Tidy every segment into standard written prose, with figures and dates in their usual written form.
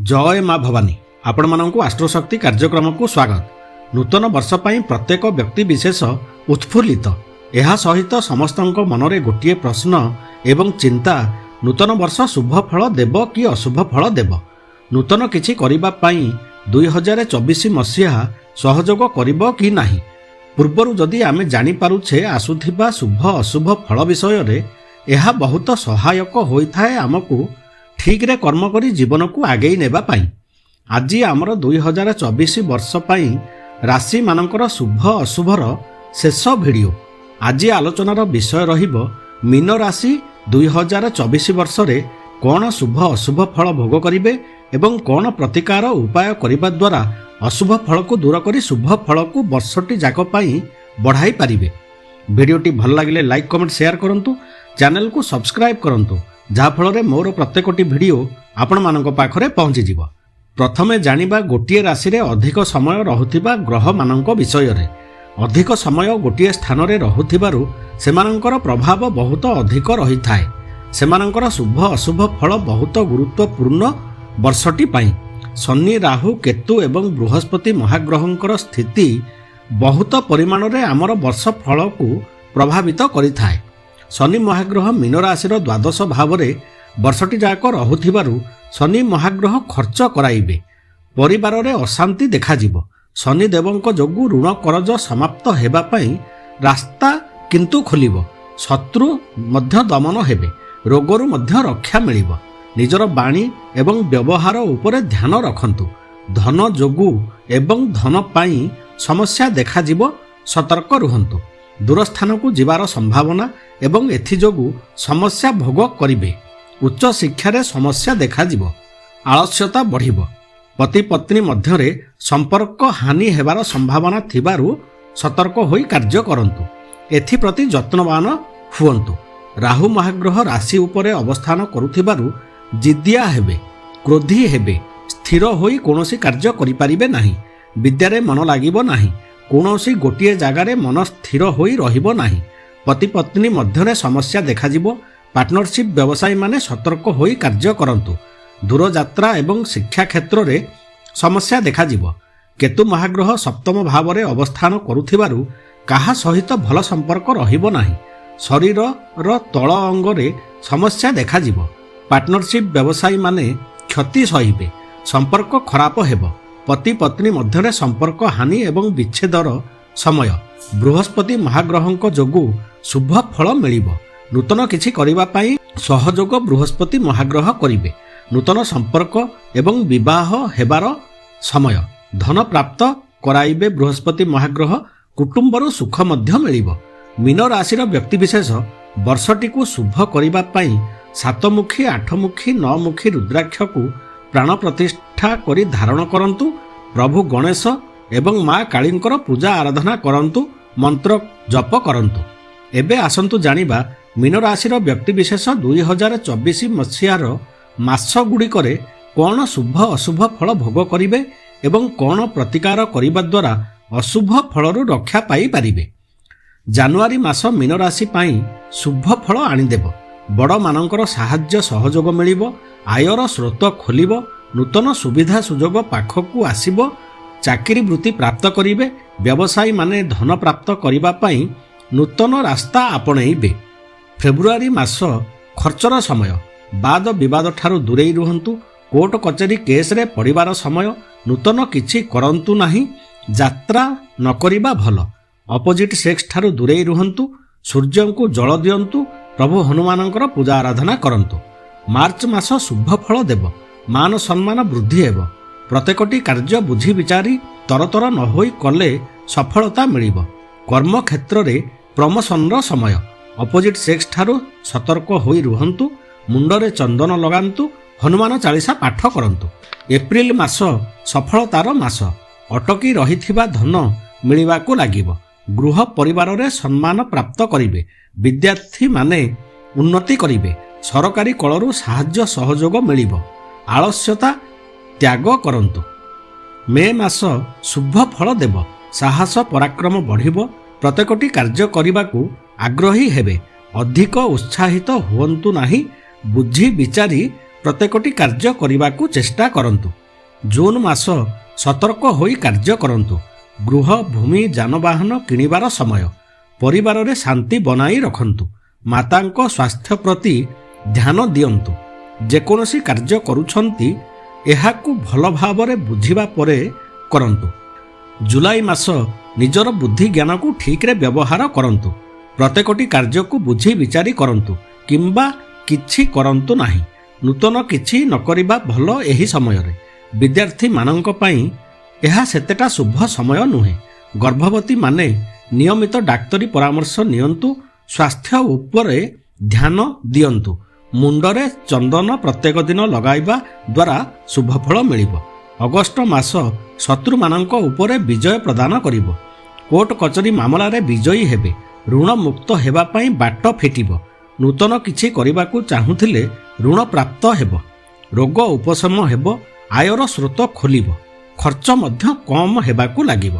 जय माँ भवानी आपण मानक आस्ट्रोशक्ति कार्यक्रम को स्वागत। नूतन वर्ष पर प्रत्येक व्यक्ति विशेष उत्फुल्लित यह सहित समस्त मनरे गोटे प्रश्न एवं चिंता नूतन वर्ष शुभ फल देव कि अशुभ फल देव। नूतन किछि करिबा पई 2024 मसीहा सहयोग करिबो कि नाही। पूर्वरु जदि आमे जानि पारुछे आसुथिबा शुभ अशुभ फल विषय रे यह बहुत सहायक होइथाय आमको ठीक रे कर्म करी जीवन को आगे नेबा पाई। आज आमर 2024 वर्ष पाई राशि मानकर शुभ अशुभर शेष भिडियो। आज आलोचनार विषय रहिबो मीन राशि 2024 वर्ष रे कौन शुभ अशुभ फल भोग करिवे एवं कौन प्रतिकार उपाय करिबा द्वारा अशुभ फल को दूर करी शुभ फल को वर्षटी जाक पाई बढ़ाई पारिबे। वीडियोटी भल लागिले लाइक कमेंट शेयर करंतु, चैनल को सब्सक्राइब करंतु जहा फल मोर प्रत्येकटी भिडियो आपण मानक पाखरे पहुंची जिवो। प्रथमे जानिबा गोटिए राशि रे अधिक समय रहुथिबा ग्रह मानक विषय रे। अधिक समय गोटिए स्थान रे रहुथिबारु सेमानंकर प्रभाव बहुत अधिक रही थाए। सेमानंकर शुभ अशुभ फल बहुत गुरुत्वपूर्ण वर्षटी पाई। शनि राहु केतु एवं बृहस्पति महाग्रहंकर स्थिति बहुत परिमाण रे आमर वर्ष फल को प्रभावित करि थाए। शनि महाग्रह मीन राशिर द्वादश भाव में वर्षटी जाक रहुथिबारु शनि महाग्रह खर्च कराइबे। परिवार रे अशांति देखाजिबो। शनि देवंक जोगु ऋण करज समाप्त हेबा पई रास्ता किंतु खोलिबो। शत्रु मध्य दमन हेबे। रोगरु मध्य रक्षा मिलिबो। निजर बाणी एवं व्यवहार उपरे ध्यान रखंतु। धन जोगु एवं धन पाई समस्या देखाजिबो, सतर्क रुहंतु। दूरस्थान को जीवार संभावना एवं एथिजोगु समस्या भोग करिवे। उच्च शिक्षा रे समस्या देखाजिबो। आलस्यता बढ़िबो। पति पत्नी मध्यरे संपर्क हानि हेबार संभावना थिबारु सतर्क होई कार्य करंतु। एथि प्रति जत्नवान हुअंतु। राहु महाग्रह राशि उपरे अवस्थान करुथिबारु जिद्दिया हेबे, क्रोधी हेबे, स्थिर होई कोनोसी कार्य करि पारिबे नाही। विद्यारे मन लागिबो नाही। कोनोसी गोटिए जागारे मन स्थिर होई रहिबो नाही। पति पत्नी मध्यरे समस्या देखाजिबो। पार्टनरशिप व्यवसायी माने सतर्क होई कार्य करंतु। दूर यात्रा एवं शिक्षा क्षेत्र रे समस्या देखाजिबो। केतु महाग्रह सप्तम भाव रे अवस्थान करुथिबारु काहा सहित भल संपर्क रहिबो नाही। शरीर रो तळ अंग रे समस्या देखाजिबो। पार्टनरशिप व्यवसायी माने क्षति सहिबे। संपर्क खराब हेबो। पति पत्नी मध्यरे संपर्क हानि एवं विच्छेदर समय। बृहस्पति महाग्रहंक जोगु शुभ फल मिलिबो। नूतन किछि करिबा पई सहयोग बृहस्पति महाग्रह करिवे। नूतन संपर्क एवं विवाह हेबार समय। धन प्राप्त कराइबे बृहस्पति महाग्रह। कुटुंबर सुख मध्य मिलिबो। मीन राशिर व्यक्ति विशेष वर्षटी को शुभ करिबा पई सातमुखी आठमुखी नौमुखी रुद्राक्ष को प्राण प्रतिष्ठा करी धारण करंतु। प्रभु गणेश एवं माँ कालींकर पूजा आराधना करंतु। मंत्र जप करंतु। एबे आसंतु जानिबा मीन राशिर व्यक्ति विशेष 2024 मसीहार मास गुड़िकरे कौन शुभ अशुभ फल भोग करिवे एवं कौन प्रतिकार करिबा द्वारा अशुभ फलरु रक्षा पाई पारिबे। जानुआरी मास मीन राशि पाई शुभ फल आनिदेव। बड़ मानकर साहाय्य सहयोग मिलिबो। आयर स्रोत खोलिबो। नूतन सुविधा सुजोग पाखकु आसिबो। चाकरी वृत्ति प्राप्त करिवे। व्यवसायी माने धन प्राप्त करिबा पई नूतन रास्ता आपणेइबे। फेब्रुआरी मास खर्चर समय। वाद विवाद ठारू दूरेई रुहंतु। कोर्ट कचेरी केस रे पड़िबार समय। नूतन किछि करंतु नाही। यात्रा न करिबा भल। अपोजिट सेक्स ठारू दूरेई रुहंतु। सूर्य को जल दियंतु। प्रभु हनुमानंकर पूजा आराधना करंतु। मार्च मास शुभ फल देव। मान सम्मान वृद्धि हेब। प्रत्येकटी कार्य बुझी विचारी तरतर न होई कले सफलता मिलिब। कर्म क्षेत्र रे प्रमोशन समय। अपोजिट सेक्स ठारू सतर्क होई रुहंतु। मुंडरे चंदन लगांतु। हनुमान चालीसा पाठ करंतु। एप्रिल मास सफलतार मास। अटकी रहिथिबा धन मिलिबाकू लागिब। गृह परिवार रे सम्मान प्राप्त करिवे। विद्यार्थी माने उन्नति करिवे। सरकारी कलरु साहाय्य सहयोग मिलिब। आलस्यता त्याग करंतु। मे मास शुभ फल देव। साहस पराक्रम बढ़िब। प्रत्येकटी कार्य करिबाकू आग्रही हेबे। अधिक उत्साहित हुअन्तु नाही। बुद्धि विचारी ପ୍ରତ୍ୟେକଟି କାର୍ଯ୍ୟ କରିବାକୁ ଚେଷ୍ଟା କରନ୍ତୁ। ଜୁନ୍ ମାସ ସତର୍କ ହୋଇ କାର୍ଯ୍ୟ କରନ୍ତୁ। ଗୃହ ଭୂମି ଯାନବାହନ କିଣିବାର ସମୟ। ପରିବାରରେ ଶାନ୍ତି ବନାଇ ରଖନ୍ତୁ। ମାତାଙ୍କ ସ୍ୱାସ୍ଥ୍ୟ ପ୍ରତି ଧ୍ୟାନ ଦିଅନ୍ତୁ। ଯେକୌଣସି କାର୍ଯ୍ୟ କରୁଛନ୍ତି ଏହାକୁ ଭଲ ଭାବରେ ବୁଝିବା ପରେ କରନ୍ତୁ। ଜୁଲାଇ ମାସ ନିଜର ବୁଦ୍ଧି ଜ୍ଞାନକୁ ଠିକ୍ରେ ବ୍ୟବହାର କରନ୍ତୁ। ପ୍ରତ୍ୟେକଟି କାର୍ଯ୍ୟକୁ ବୁଝି ବିଚାରି କରନ୍ତୁ କିମ୍ବା କିଛି କରନ୍ତୁ ନାହିଁ। ନୂତନ କିଛି ନ କରିବା ଭଲ ଏହି ସମୟରେ। ବିଦ୍ୟାର୍ଥୀମାନଙ୍କ ପାଇଁ ଏହା ସେତେଟା ଶୁଭ ସମୟ ନୁହେଁ। ଗର୍ଭବତୀ ମାନେ ନିୟମିତ ଡାକ୍ତରୀ ପରାମର୍ଶ ନିଅନ୍ତୁ। ସ୍ୱାସ୍ଥ୍ୟ ଉପରେ ଧ୍ୟାନ ଦିଅନ୍ତୁ। ମୁଣ୍ଡରେ ଚନ୍ଦନ ପ୍ରତ୍ୟେକ ଦିନ ଲଗାଇବା ଦ୍ୱାରା ଶୁଭଫଳ ମିଳିବ। ଅଗଷ୍ଟ ମାସ ଶତ୍ରୁମାନଙ୍କ ଉପରେ ବିଜୟ ପ୍ରଦାନ କରିବ। କୋର୍ଟ କଚେରୀ ମାମଲାରେ ବିଜୟୀ ହେବେ। ଋଣ ମୁକ୍ତ ହେବା ପାଇଁ ବାଟ ଫିଟିବ। ନୂତନ କିଛି କରିବାକୁ ଚାହୁଁଥିଲେ ଋଣ ପ୍ରାପ୍ତ ହେବ। ରୋଗ ଉପଶମ ହେବ। ଆୟର ସ୍ରୋତ ଖୋଲିବ। ଖର୍ଚ୍ଚ ମଧ୍ୟ କମ୍ ହେବାକୁ ଲାଗିବ।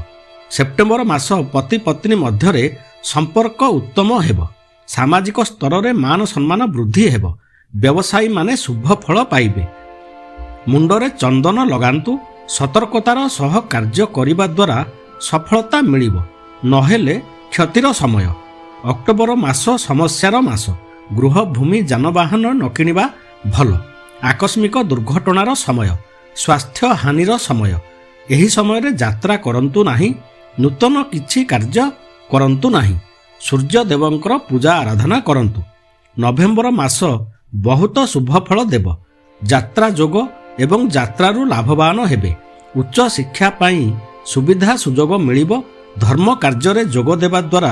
ସେପ୍ଟେମ୍ବର ମାସ ପତି ପତ୍ନୀ ମଧ୍ୟରେ ସମ୍ପର୍କ ଉତ୍ତମ ହେବ। ସାମାଜିକ ସ୍ତରରେ ମାନ ସମ୍ମାନ ବୃଦ୍ଧି ହେବ। ବ୍ୟବସାୟୀମାନେ ଶୁଭ ଫଳ ପାଇବେ। ମୁଣ୍ଡରେ ଚନ୍ଦନ ଲଗାନ୍ତୁ। ସତର୍କତାର ସହ କାର୍ଯ୍ୟ କରିବା ଦ୍ୱାରା ସଫଳତା ମିଳିବ, ନହେଲେ କ୍ଷତିର ସମୟ। ଅକ୍ଟୋବର ମାସ ସମସ୍ୟାର ମାସ। ଗୃହ ଭୂମି ଯାନବାହନ ନ କିଣିବା ଭଲ। ଆକସ୍ମିକ ଦୁର୍ଘଟଣାର ସମୟ। ସ୍ୱାସ୍ଥ୍ୟ ହାନିର ସମୟ। ଏହି ସମୟରେ ଯାତ୍ରା କରନ୍ତୁ ନାହିଁ। ନୂତନ କିଛି କାର୍ଯ୍ୟ କରନ୍ତୁ ନାହିଁ। ସୂର୍ଯ୍ୟଦେବଙ୍କର ପୂଜା ଆରାଧନା କରନ୍ତୁ। ନଭେମ୍ବର ମାସ ବହୁତ ଶୁଭଫଳ ଦେବ। ଯାତ୍ରା ଯୋଗ ଏବଂ ଯାତ୍ରାରୁ ଲାଭବାନ ହେବେ। ଉଚ୍ଚ ଶିକ୍ଷା ପାଇଁ ସୁବିଧା ସୁଯୋଗ ମିଳିବ। ଧର୍ମ କାର୍ଯ୍ୟରେ ଯୋଗ ଦେବା ଦ୍ୱାରା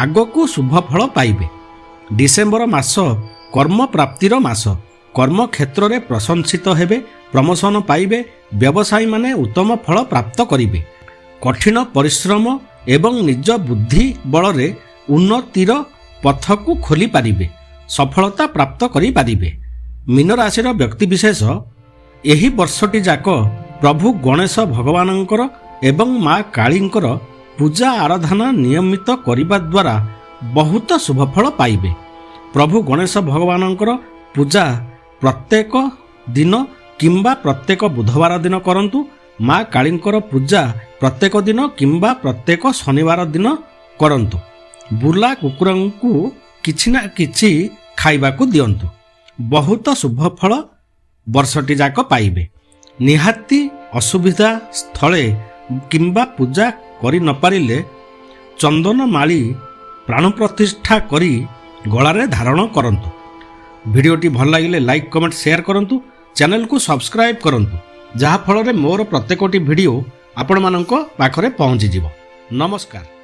ଆଗକୁ ଶୁଭଫଳ ପାଇବେ। ଡିସେମ୍ବର ମାସ କର୍ମ ପ୍ରାପ୍ତିର ମାସ। କର୍ମକ୍ଷେତ୍ରରେ ପ୍ରଶଂସିତ ହେବେ। ପ୍ରମୋଶନ ପାଇବେ। ବ୍ୟବସାୟୀମାନେ ଉତ୍ତମ ଫଳ ପ୍ରାପ୍ତ କରିବେ। କଠିନ ପରିଶ୍ରମ ଏବଂ ନିଜ ବୁଦ୍ଧି ବଳରେ ଉନ୍ନତିର ପଥକୁ ଖୋଲି ପାରିବେ। ସଫଳତା ପ୍ରାପ୍ତ କରିପାରିବେ। ମୀନ ରାଶିର ବ୍ୟକ୍ତିବିଶେଷ ଏହି ବର୍ଷଟି ଯାକ ପ୍ରଭୁ ଗଣେଶ ଭଗବାନଙ୍କର ଏବଂ ମା କାଳୀଙ୍କର ପୂଜା ଆରାଧନା ନିୟମିତ କରିବା ଦ୍ୱାରା ବହୁତ ଶୁଭଫଳ ପାଇବେ। ପ୍ରଭୁ ଗଣେଶ ଭଗବାନଙ୍କର ପୂଜା ପ୍ରତ୍ୟେକ ଦିନ କିମ୍ବା ପ୍ରତ୍ୟେକ ବୁଧବାର ଦିନ କରନ୍ତୁ। ମା କାଳୀଙ୍କର ପୂଜା ପ୍ରତ୍ୟେକ ଦିନ କିମ୍ବା ପ୍ରତ୍ୟେକ ଶନିବାର ଦିନ କରନ୍ତୁ। ବୁଲା କୁକୁରଙ୍କୁ କିଛି ନା କିଛି ଖାଇବାକୁ ଦିଅନ୍ତୁ। ବହୁତ ଶୁଭଫଳ ବର୍ଷଟି ଯାକ ପାଇବେ। ନିହାତି ଅସୁବିଧା ସ୍ଥଳେ କିମ୍ବା ପୂଜା କରି ନ ପାରିଲେ ଚନ୍ଦନ ମାଳି ପ୍ରାଣ ପ୍ରତିଷ୍ଠା କରି ଗଳାରେ ଧାରଣ କରନ୍ତୁ। ଭିଡ଼ିଓଟି ଭଲ ଲାଗିଲେ ଲାଇକ୍ କମେଣ୍ଟ ସେୟାର କରନ୍ତୁ। ଚ୍ୟାନେଲକୁ ସବସ୍କ୍ରାଇବ୍ କରନ୍ତୁ, ଯାହାଫଳରେ ମୋର ପ୍ରତ୍ୟେକଟି ଭିଡ଼ିଓ ଆପଣମାନଙ୍କ ପାଖରେ ପହଞ୍ଚିଯିବ। ନମସ୍କାର।